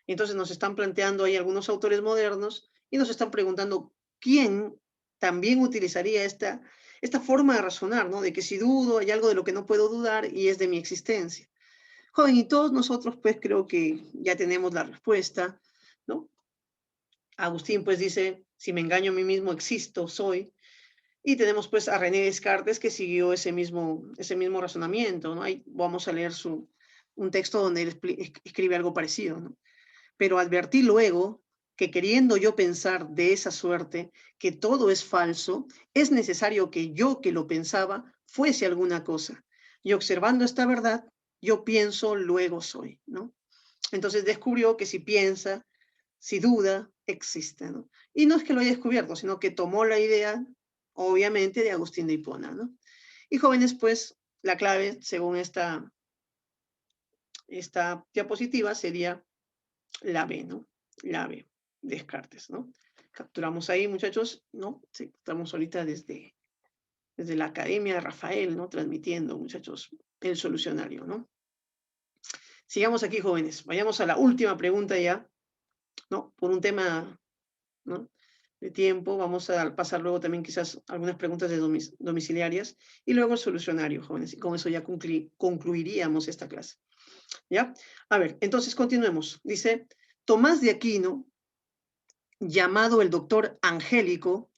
Entonces nos están planteando ahí algunos autores modernos y nos están preguntando quién también utilizaría esta forma de razonar, ¿no? De que si dudo hay algo de lo que no puedo dudar y es de mi existencia. Joven, y todos nosotros pues creo que ya tenemos la respuesta, ¿no? Agustín pues dice, si me engaño a mí mismo existo, soy. Y tenemos pues a René Descartes que siguió ese mismo razonamiento, ¿no? Ahí vamos a leer un texto donde él escribe algo parecido, ¿no? Pero advertí luego que queriendo yo pensar de esa suerte, que todo es falso, es necesario que yo que lo pensaba fuese alguna cosa, y observando esta verdad, yo pienso, luego soy, ¿no? Entonces descubrió que si piensa, si duda, existe, ¿no? Y no es que lo haya descubierto, sino que tomó la idea, obviamente, de Agustín de Hipona, ¿no? Y jóvenes, pues, la clave, según esta diapositiva, sería la B, ¿no? La B, Descartes, ¿no? Capturamos ahí, muchachos, ¿no? Sí, estamos ahorita desde la Academia de Rafael, ¿no? Transmitiendo, muchachos, el solucionario, ¿no? Sigamos aquí, jóvenes. Vayamos a la última pregunta ya, ¿no? Por un tema, ¿no? De tiempo, vamos a pasar luego también quizás algunas preguntas de domiciliarias y luego el solucionario, jóvenes. Y con eso ya concluiríamos esta clase. ¿Ya? A ver, entonces continuemos. Dice, Tomás de Aquino, llamado el doctor Angélico,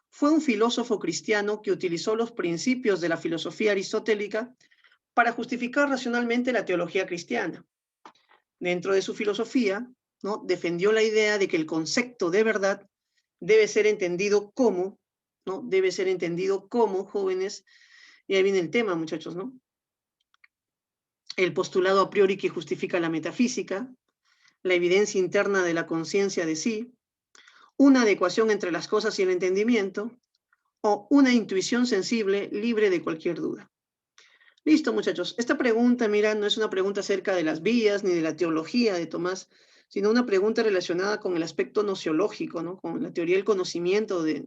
fue un filósofo cristiano que utilizó los principios de la filosofía aristotélica para justificar racionalmente la teología cristiana. Dentro de su filosofía, ¿no? Defendió la idea de que el concepto de verdad debe ser entendido como, ¿no? Debe ser entendido como, jóvenes, y ahí viene el tema, muchachos, ¿no? El postulado a priori que justifica la metafísica, la evidencia interna de la conciencia de sí, una adecuación entre las cosas y el entendimiento, o una intuición sensible libre de cualquier duda. Listo, muchachos. Esta pregunta, mira, no es una pregunta acerca de las vías ni de la teología de Tomás, sino una pregunta relacionada con el aspecto nociológico, ¿no? Con la teoría del conocimiento de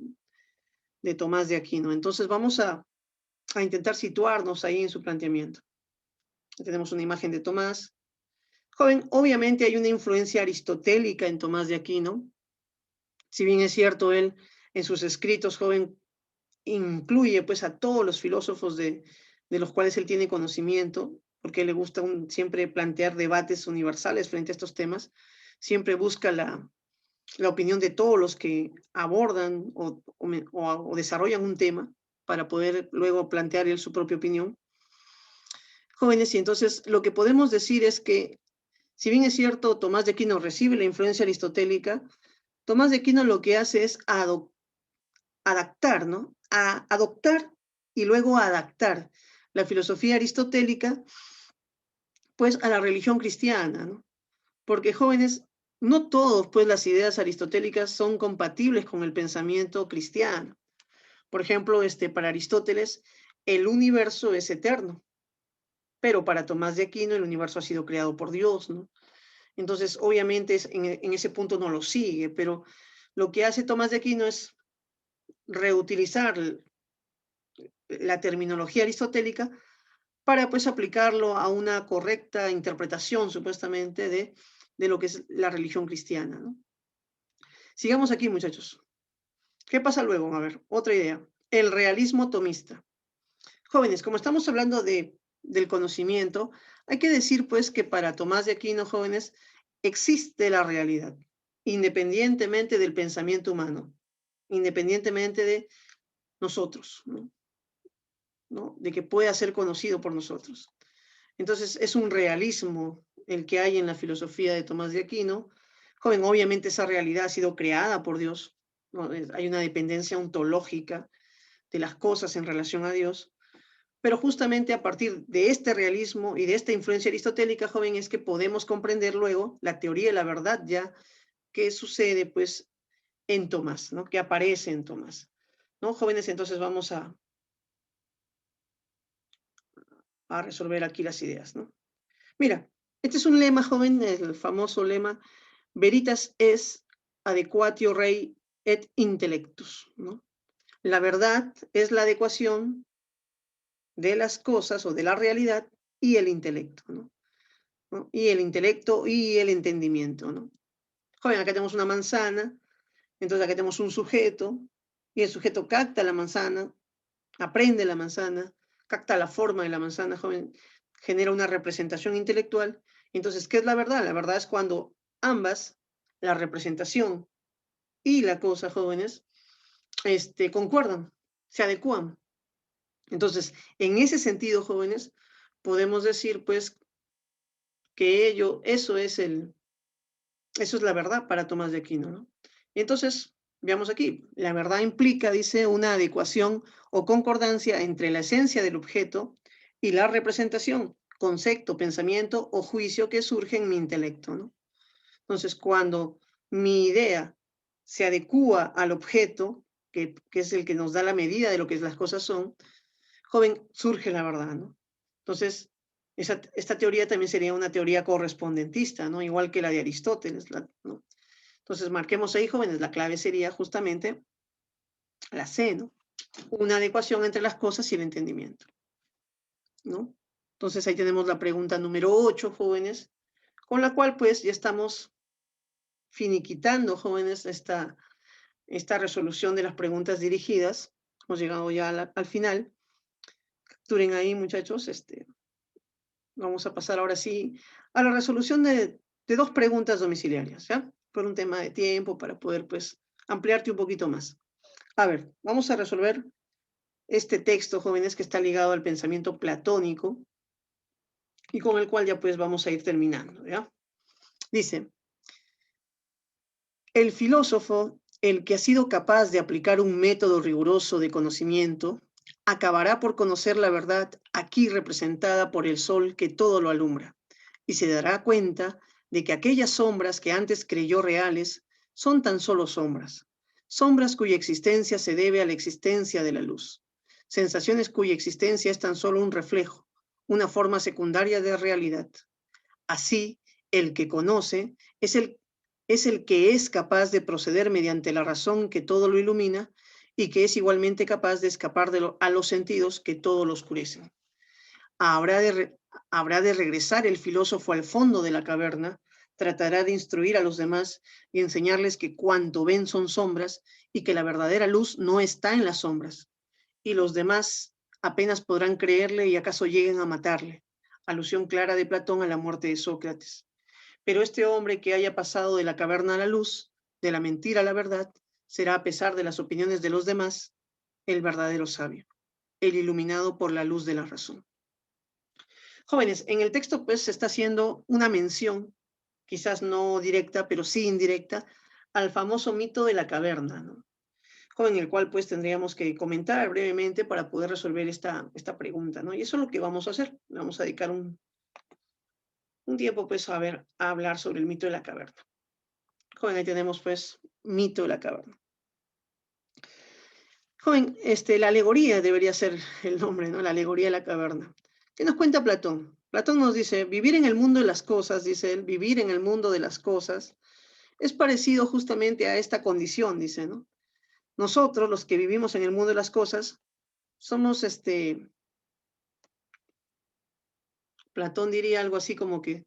Tomás de Aquino. Entonces vamos a intentar situarnos ahí en su planteamiento. Tenemos una imagen de Tomás. Joven, obviamente hay una influencia aristotélica en Tomás de Aquino. Si bien es cierto, él en sus escritos, joven, incluye pues a todos los filósofos de los cuales él tiene conocimiento, porque le gusta siempre plantear debates universales frente a estos temas, siempre busca la opinión de todos los que abordan o desarrollan un tema para poder luego plantear él su propia opinión. Jóvenes, y entonces lo que podemos decir es que, si bien es cierto, Tomás de Aquino recibe la influencia aristotélica, Tomás de Aquino lo que hace es adaptar, ¿no? Adoptar y luego adaptar la filosofía aristotélica, pues, a la religión cristiana, ¿no? Porque, jóvenes, no todos, pues, las ideas aristotélicas son compatibles con el pensamiento cristiano. Por ejemplo, para Aristóteles, el universo es eterno, pero para Tomás de Aquino el universo ha sido creado por Dios, ¿no? Entonces, obviamente, en ese punto no lo sigue, pero lo que hace Tomás de Aquino es reutilizar la terminología aristotélica para pues aplicarlo a una correcta interpretación supuestamente de lo que es la religión cristiana, ¿no? Sigamos aquí, muchachos. ¿Qué pasa luego? A ver, otra idea. El realismo tomista. Jóvenes, como estamos hablando del conocimiento, hay que decir pues que para Tomás de Aquino, jóvenes, existe la realidad, independientemente del pensamiento humano, independientemente de nosotros, ¿no? ¿No? De que pueda ser conocido por nosotros. Entonces, es un realismo el que hay en la filosofía de Tomás de Aquino. Joven, obviamente esa realidad ha sido creada por Dios, ¿no? Hay una dependencia ontológica de las cosas en relación a Dios, pero justamente a partir de este realismo y de esta influencia aristotélica, joven, es que podemos comprender luego la teoría de la verdad ya que sucede pues en Tomás, ¿no? Que aparece en Tomás, ¿no? Jóvenes, entonces vamos a resolver aquí las ideas, ¿no? Mira, este es un lema, joven, el famoso lema, veritas es adequatio rei et intellectus, ¿no? La verdad es la adecuación de las cosas o de la realidad y el intelecto, ¿no? ¿No? Y el intelecto y el entendimiento, ¿no? Joven, acá tenemos una manzana, entonces acá tenemos un sujeto, y el sujeto capta la manzana, aprende la manzana, capta la forma de la manzana, joven, genera una representación intelectual. Entonces, ¿qué es la verdad? La verdad es cuando ambas, la representación y la cosa, jóvenes, concuerdan, se adecúan. Entonces, en ese sentido, jóvenes, podemos decir, pues, que eso es la verdad para Tomás de Aquino, ¿no? Entonces, veamos aquí, la verdad implica, dice, una adecuación o concordancia entre la esencia del objeto Y la representación, concepto, pensamiento o juicio que surge en mi intelecto, ¿no? Entonces, cuando mi idea se adecúa al objeto, que es el que nos da la medida de lo que las cosas son, joven, surge la verdad, ¿no? Entonces, esta teoría también sería una teoría correspondentista, ¿no? Igual que la de Aristóteles, ¿no? Entonces, marquemos ahí, jóvenes, la clave sería justamente la C, ¿no? Una adecuación entre las cosas y el entendimiento, ¿no? Entonces, ahí tenemos la pregunta número 8, jóvenes, con la cual pues ya estamos finiquitando, jóvenes, esta resolución de las preguntas dirigidas. Hemos llegado ya al final. Capturen ahí, muchachos. Vamos a pasar ahora sí a la resolución de dos preguntas domiciliarias, ¿ya? Por un tema de tiempo, para poder, pues, ampliarte un poquito más. A ver, vamos a resolver este texto, jóvenes, que está ligado al pensamiento platónico y con el cual ya, pues, vamos a ir terminando, ¿ya? Dice, el filósofo, el que ha sido capaz de aplicar un método riguroso de conocimiento, acabará por conocer la verdad aquí representada por el sol que todo lo alumbra, y se dará cuenta de que aquellas sombras que antes creyó reales son tan solo sombras, sombras cuya existencia se debe a la existencia de la luz, sensaciones cuya existencia es tan solo un reflejo, una forma secundaria de realidad. Así, el que conoce es el que es capaz de proceder mediante la razón que todo lo ilumina y que es igualmente capaz de escapar a los sentidos que todo lo oscurecen. Habrá habrá de regresar el filósofo al fondo de la caverna, tratará de instruir a los demás y enseñarles que cuanto ven son sombras y que la verdadera luz no está en las sombras. Y los demás apenas podrán creerle y acaso lleguen a matarle. Alusión clara de Platón a la muerte de Sócrates. Pero este hombre que haya pasado de la caverna a la luz, de la mentira a la verdad, será, a pesar de las opiniones de los demás, el verdadero sabio, el iluminado por la luz de la razón. Jóvenes, en el texto pues se está haciendo una mención, quizás no directa, pero sí indirecta, al famoso mito de la caverna, ¿no? Joven, el cual pues tendríamos que comentar brevemente para poder resolver esta pregunta, ¿no? Y eso es lo que vamos a hacer. Vamos a dedicar un tiempo pues a hablar sobre el mito de la caverna. Joven, ahí tenemos pues mito de la caverna. Joven, la alegoría debería ser el nombre, ¿no? La alegoría de la caverna. ¿Qué nos cuenta Platón? Platón nos dice, vivir en el mundo de las cosas, dice él, vivir en el mundo de las cosas, es parecido justamente a esta condición, dice, ¿no? Nosotros, los que vivimos en el mundo de las cosas, somos, Platón diría algo así como que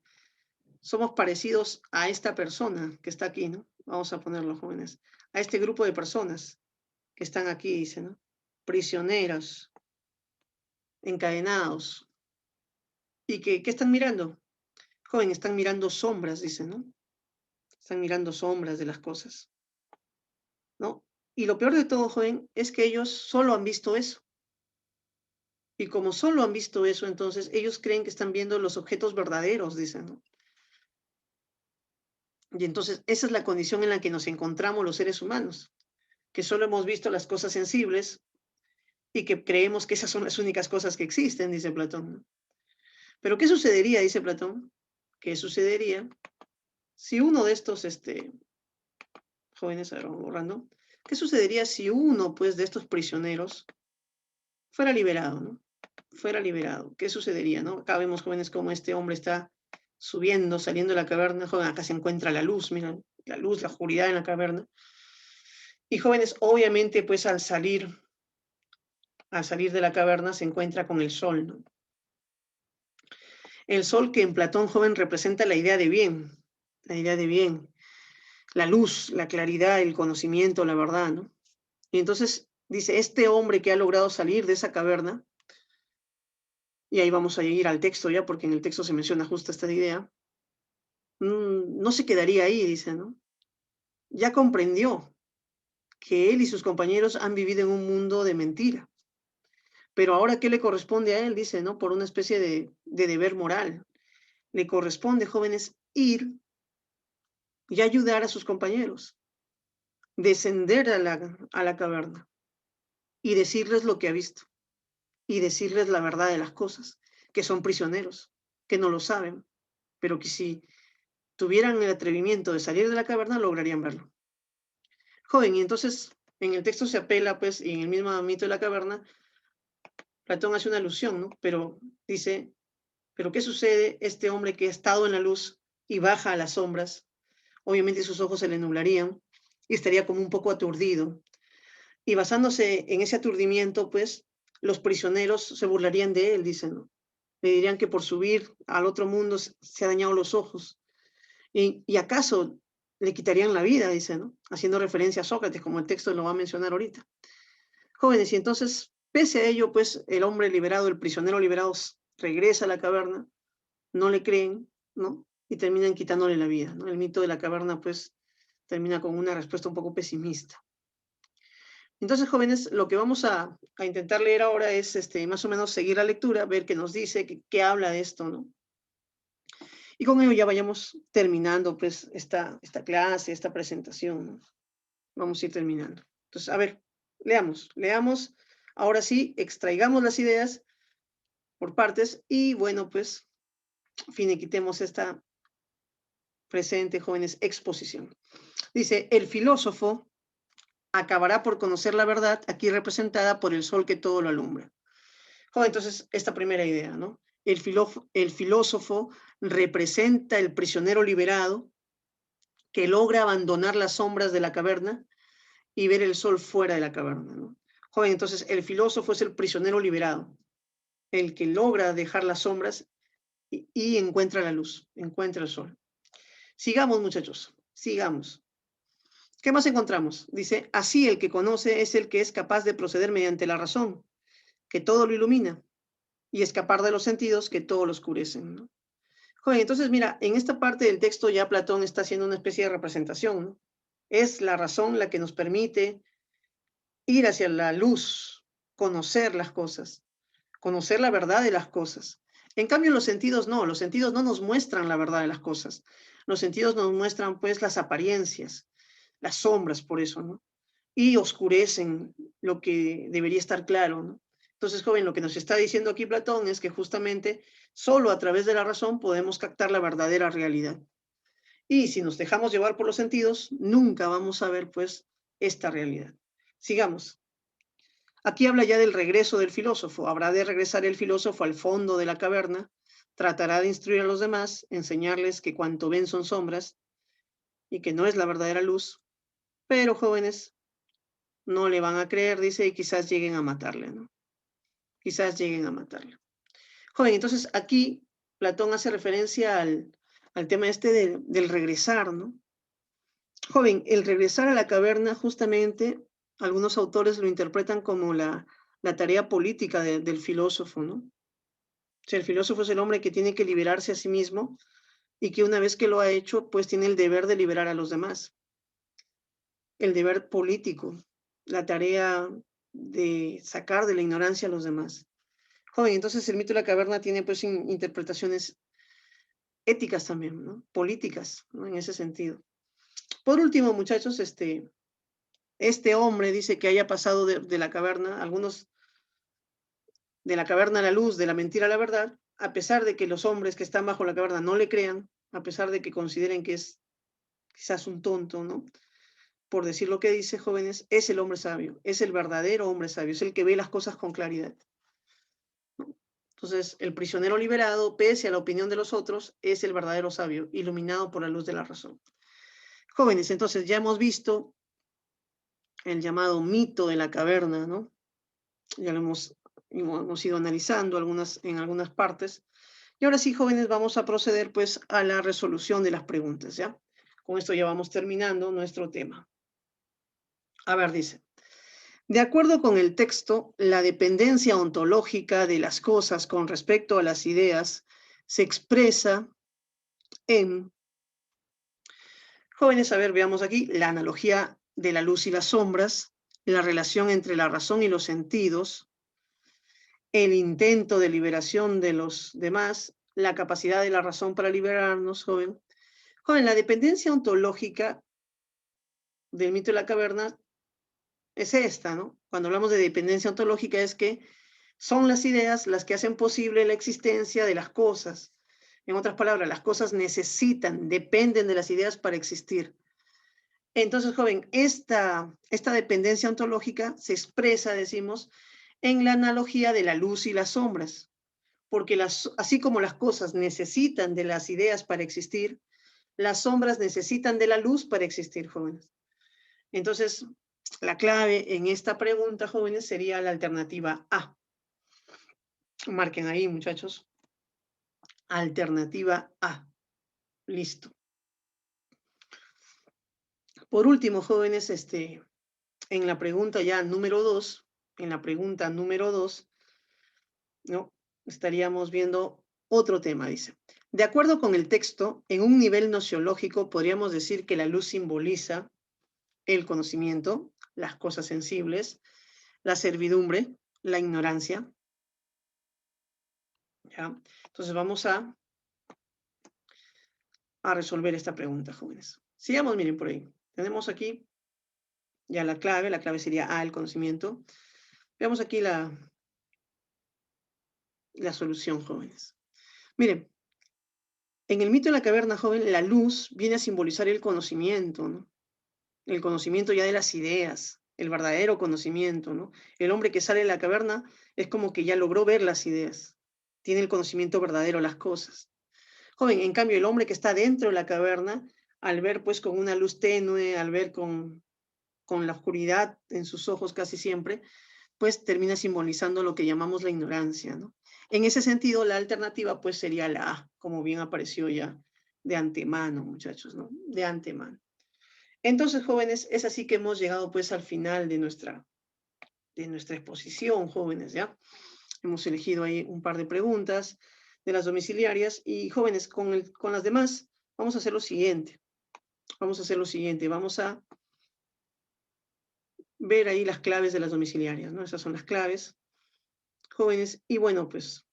somos parecidos a esta persona que está aquí, ¿no? Vamos a ponerlo, jóvenes, a este grupo de personas que están aquí, dice, ¿no? Prisioneros, encadenados. ¿Y qué están mirando? Joven, están mirando sombras, dice, ¿no? Están mirando sombras de las cosas, ¿no? Y lo peor de todo, joven, es que ellos solo han visto eso. Y como solo han visto eso, entonces ellos creen que están viendo los objetos verdaderos, dicen, ¿no? Y entonces esa es la condición en la que nos encontramos los seres humanos, que solo hemos visto las cosas sensibles y que creemos que esas son las únicas cosas que existen, dice Platón, ¿no? Pero ¿qué sucedería, dice Platón? ¿Qué sucedería si uno de estos jóvenes, ahora vamos borrando, qué sucedería si uno, pues, de estos prisioneros fuera liberado, ¿no? Fuera liberado. ¿Qué sucedería, no? Acá vemos, jóvenes, cómo este hombre está subiendo, saliendo de la caverna. Joven, acá se encuentra la luz, miren, la luz, la oscuridad en la caverna. Y jóvenes, obviamente, pues, al salir de la caverna se encuentra con el sol, ¿no? El sol que en Platón, joven, representa la idea de bien, la idea de bien, la luz, la claridad, el conocimiento, la verdad, ¿no? Y entonces dice, este hombre que ha logrado salir de esa caverna, y ahí vamos a ir al texto ya, porque en el texto se menciona justo esta idea, no se quedaría ahí, dice, ¿no? Ya comprendió que él y sus compañeros han vivido en un mundo de mentira. Pero ahora, ¿qué le corresponde a él? Dice, ¿no? Por una especie de deber moral. Le corresponde, jóvenes, ir y ayudar a sus compañeros, descender a la caverna y decirles lo que ha visto. y decirles la verdad de las cosas, que son prisioneros, que no lo saben, pero que si tuvieran el atrevimiento de salir de la caverna, lograrían verlo. Joven, y entonces en el texto se apela, pues, y en el mismo mito de la caverna, Platón hace una alusión, ¿no? Pero dice, ¿pero qué sucede? Este hombre que ha estado en la luz y baja a las sombras, obviamente sus ojos se le nublarían y estaría como un poco aturdido. Y basándose en ese aturdimiento, pues, los prisioneros se burlarían de él, dicen, ¿no? Le dirían que por subir al otro mundo se ha dañado los ojos. Y acaso le quitarían la vida, dice, ¿no? Haciendo referencia a Sócrates, como el texto lo va a mencionar ahorita. Jóvenes, y entonces, pese a ello, pues, el hombre liberado, el prisionero liberado, regresa a la caverna, no le creen, ¿no? Y terminan quitándole la vida, ¿no? El mito de la caverna, pues, termina con una respuesta un poco pesimista. Entonces, jóvenes, lo que vamos a intentar leer ahora es más o menos seguir la lectura, ver qué nos dice, qué habla de esto, ¿no? Y con ello ya vayamos terminando pues esta clase, esta presentación, ¿no? Vamos a ir terminando. Entonces, a ver, leamos, ahora sí, extraigamos las ideas por partes y bueno, pues finiquitemos esta presente, jóvenes, exposición. Dice, el filósofo acabará por conocer la verdad, aquí representada por el sol que todo lo alumbra. Joder, entonces, esta primera idea, ¿no? El filósofo representa el prisionero liberado que logra abandonar las sombras de la caverna y ver el sol fuera de la caverna, ¿no? Joven, entonces el filósofo es el prisionero liberado, el que logra dejar las sombras y encuentra la luz, encuentra el sol. Sigamos, muchachos, sigamos. ¿Qué más encontramos? Dice, así el que conoce es el que es capaz de proceder mediante la razón, que todo lo ilumina, y escapar de los sentidos que todo lo oscurecen, ¿no? Joven, entonces mira, en esta parte del texto ya Platón está haciendo una especie de representación, ¿no? Es la razón la que nos permite ir hacia la luz, conocer las cosas, conocer la verdad de las cosas. En cambio, los sentidos no nos muestran la verdad de las cosas. Los sentidos nos muestran pues las apariencias, las sombras, por eso, ¿no? Y oscurecen lo que debería estar claro, ¿no? Entonces, joven, lo que nos está diciendo aquí Platón es que justamente solo a través de la razón podemos captar la verdadera realidad. Y si nos dejamos llevar por los sentidos, nunca vamos a ver pues esta realidad. Sigamos. Aquí habla ya del regreso del filósofo. Habrá de regresar el filósofo al fondo de la caverna, tratará de instruir a los demás, enseñarles que cuanto ven son sombras y que no es la verdadera luz, pero jóvenes no le van a creer, dice, y quizás lleguen a matarle, ¿no? Quizás lleguen a matarle. Joven, entonces aquí Platón hace referencia al tema del regresar, ¿no? Joven, el regresar a la caverna, justamente, algunos autores lo interpretan como la tarea política del filósofo, ¿no? O sea, el filósofo es el hombre que tiene que liberarse a sí mismo y que una vez que lo ha hecho, pues tiene el deber de liberar a los demás. El deber político, la tarea de sacar de la ignorancia a los demás. Joven, entonces el mito de la caverna tiene pues interpretaciones éticas también, ¿no? Políticas, ¿no? En ese sentido. Por último, muchachos, este hombre dice que haya pasado de la caverna, algunos de la caverna a la luz, de la mentira a la verdad, a pesar de que los hombres que están bajo la caverna no le crean, a pesar de que consideren que es quizás un tonto, ¿no? Por decir lo que dice, jóvenes, es el hombre sabio, es el verdadero hombre sabio, es el que ve las cosas con claridad, ¿no? Entonces, el prisionero liberado, pese a la opinión de los otros, es el verdadero sabio, iluminado por la luz de la razón. Jóvenes, entonces ya hemos visto el llamado mito de la caverna, ¿no? Ya lo hemos ido analizando en algunas partes. Y ahora sí, jóvenes, vamos a proceder pues a la resolución de las preguntas, ¿ya? Con esto ya vamos terminando nuestro tema. A ver, dice, de acuerdo con el texto, la dependencia ontológica de las cosas con respecto a las ideas se expresa en, jóvenes, a ver, veamos aquí, la analogía de la luz y las sombras, la relación entre la razón y los sentidos, el intento de liberación de los demás, la capacidad de la razón para liberarnos, joven. Joven, la dependencia ontológica del mito de la caverna es esta, ¿no? Cuando hablamos de dependencia ontológica es que Son las ideas las que hacen posible la existencia de las cosas. En otras palabras, las cosas necesitan, dependen de las ideas para existir. Entonces, joven, esta dependencia ontológica se expresa, decimos, en la analogía de la luz y las sombras, porque así como las cosas necesitan de las ideas para existir, las sombras necesitan de la luz para existir, jóvenes. Entonces, la clave en esta pregunta, jóvenes, sería la alternativa A. Marquen ahí, muchachos. Alternativa A. Listo. Por último, jóvenes, en la pregunta ya número 2, en la pregunta número 2, ¿no? Estaríamos viendo otro tema, dice. De acuerdo con el texto, en un nivel nociológico podríamos decir que la luz simboliza el conocimiento, las cosas sensibles, la servidumbre, la ignorancia. ¿Ya? Entonces vamos a resolver esta pregunta, jóvenes. Sigamos, miren por ahí. Tenemos aquí ya la clave sería A, el conocimiento. Veamos aquí la solución, jóvenes. Miren, en el mito de la caverna, joven, la luz viene a simbolizar el conocimiento, ¿no? El conocimiento ya de las ideas, el verdadero conocimiento, ¿no? El hombre que sale de la caverna es como que ya logró ver las ideas, tiene el conocimiento verdadero de las cosas. Joven, en cambio, el hombre que está dentro de la caverna, al ver pues con una luz tenue, al ver con la oscuridad en sus ojos casi siempre, pues termina simbolizando lo que llamamos la ignorancia, ¿no? En ese sentido, la alternativa pues sería la A, como bien apareció ya de antemano, muchachos, ¿no? De antemano. Entonces, jóvenes, es así que hemos llegado pues al final de nuestra exposición, jóvenes, ¿ya? Hemos elegido ahí un par de preguntas de las domiciliarias y, jóvenes, con las demás vamos a hacer lo siguiente. Vamos a hacer lo siguiente, vamos a ver ahí las claves de las domiciliarias, ¿no? Esas son las claves, jóvenes. Y bueno, pues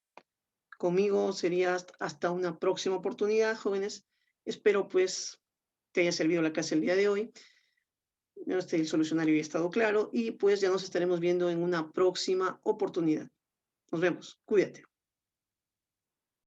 conmigo sería hasta una próxima oportunidad, jóvenes. Espero pues te haya servido la clase el día de hoy. El solucionario ya ha estado claro y pues ya nos estaremos viendo en una próxima oportunidad. Nos vemos. Cuídate.